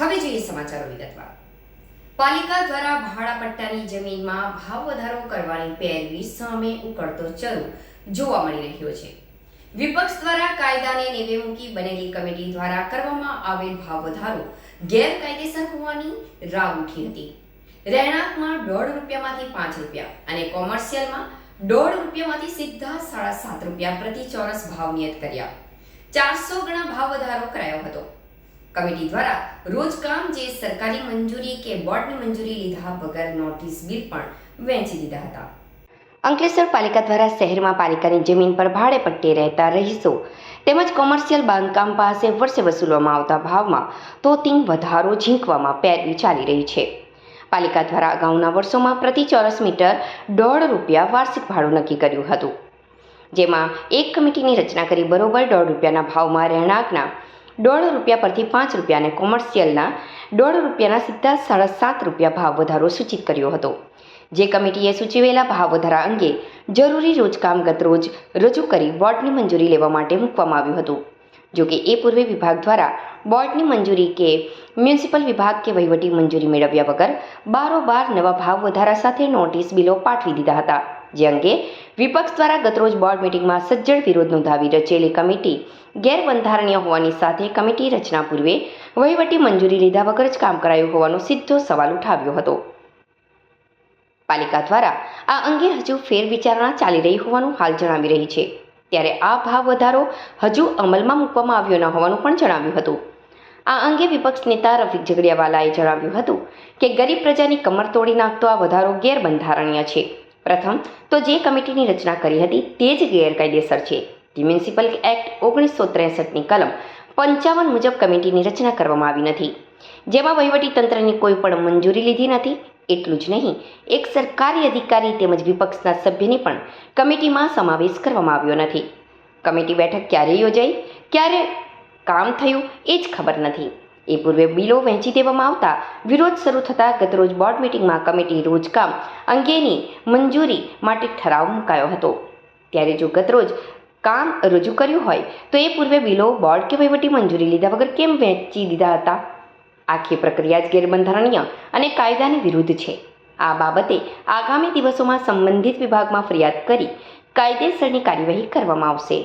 હવે જોઈએ સમાચારો વિગતવાર. પાલિકા દ્વારા ભાડાપટ્ટાની જમીનમાં ભાવ વધારો કરવાની પેરવી સામે ઉકળતો ચરો જોવા મળી રહ્યો છે. વિપક્ષ દ્વારા કાયદાને નેવે મૂકી બનેલી કમિટી દ્વારા કરવામાં આવેલ ભાવ વધારો ગેરકાયદેસર હોવાની રાવ ઉઠી હતી. રહેણાંકમાં ₹1.5 માંથી 5 અને કોમર્શિયલમાં ₹1.5 સીધા 7.5 પ્રતિ ચોરસ ભાવ નિયત કર્યા. 400 ગણા ભાવ વધારો કરાયો હતો. કમિટી દ્વારા રોજકામ જે સરકારી મંજૂરી કે બોર્ડની મંજૂરી લીધા વગર નોટિસ બિલ પણ વહેંચી દીધા હતા. અંકલેશ્વર પાલિકા દ્વારા શહેરમાં પાલિકાની જમીન પર ભાડે પટ્ટે રહેતા રહીશો તેમજ કોમર્શિયલ બાંધકામ પાસે વર્ષે વસૂલવામાં આવતા ભાવમાં તોતિંગ વધારો ઝીંકવામાં પેરવી ચાલી રહી છે. પાલિકા દ્વારા અગાઉના વર્ષોમાં પ્રતિ ચોરસ મીટર ₹1.5 વાર્ષિક ભાડું નક્કી કર્યું હતું, જેમાં એક કમિટીની રચના કરી બરોબર ₹1.5ના ભાવમાં રહેણાંકના ₹1.5 પરથી ₹5 અને કોમર્શિયલના ₹1.5ના સીધા 7.5 ભાવ વધારો સૂચિત કર્યો હતો. જે કમિટીએ સૂચવેલા ભાવ વધારા અંગે જરૂરી રોજકામ ગતરોજ રજૂ કરી બોર્ડની મંજૂરી લેવા માટે મૂકવામાં આવ્યું હતું. જોકે એ પૂર્વે વિભાગ દ્વારા બોર્ડની મંજૂરી કે મ્યુનિસિપલ વિભાગ કે વહીવટી મંજૂરી મેળવ્યા વગર બારોબાર નવા ભાવ વધારા સાથે નોટિસ બિલો પાઠવી દીધા હતા. જે અંગે વિપક્ષ દ્વારા ગતરોજ બોર્ડ મિટિંગમાં સજ્જડ વિરોધ નોંધાવી રચેલી કમિટી ગેરબંધારણીય હોવાની સાથે કમિટી રચના પૂર્વે વહીવટી મંજૂરી લીધા વગર જ કામ કરાયું હોવાનો સીધો સવાલ ઉઠાવ્યો હતો. પાલિકા દ્વારા આ અંગે હજુ ફેરવિચારણા ચાલી રહી હોવાનું હાલ જણાવી રહી છે. ત્યારે આ ભાવ વધારો હજુ અમલમાં મૂકવામાં આવ્યો ન હોવાનું પણ જણાવ્યું હતું. આ અંગે વિપક્ષ નેતા રફીક ઝઘડિયાવાલાએ જણાવ્યું હતું કે ગરીબ પ્રજાની કમર તોડી નાખતો આ વધારો ગેરબંધારણીય છે. પ્રથમ તો જે કમિટીની રચના કરી હતી તે જ ગેરકાયદેસર છે. મ્યુનિસિપલ એક્ટ 1963ની કલમ 55 મુજબ કમિટીની રચના કરવામાં આવી નથી, જેમાં વહીવટી તંત્રની કોઈ પણ મંજૂરી લીધી નથી. એટલું જ નહીં, એક સરકારી અધિકારી તેમજ વિપક્ષના સભ્યની પણ કમિટીમાં સમાવેશ કરવામાં આવ્યો નથી. કમિટી બેઠક ક્યારે યોજાઈ, ક્યારે કામ થયું એ જ ખબર નથી. એ પૂર્વે બિલો વહેંચી દેવામાં આવતા વિરોધ શરૂ થતાં ગતરોજ બોર્ડ મિટિંગમાં કમિટી રોજકામ અંગેની મંજૂરી માટે ઠરાવ મુકાયો હતો. ત્યારે જો ગતરોજ કામ રજૂ કર્યું હોય તો એ પૂર્વે બિલો બોર્ડ કે વહીવટી મંજૂરી લીધા વગર કેમ વહેંચી દીધા હતા? આખી પ્રક્રિયા જ ગેરબંધારણીય અને કાયદાની વિરુદ્ધ છે. આ બાબતે આગામી દિવસોમાં સંબંધિત વિભાગમાં ફરિયાદ કરી કાયદેસરની કાર્યવાહી કરવામાં આવશે.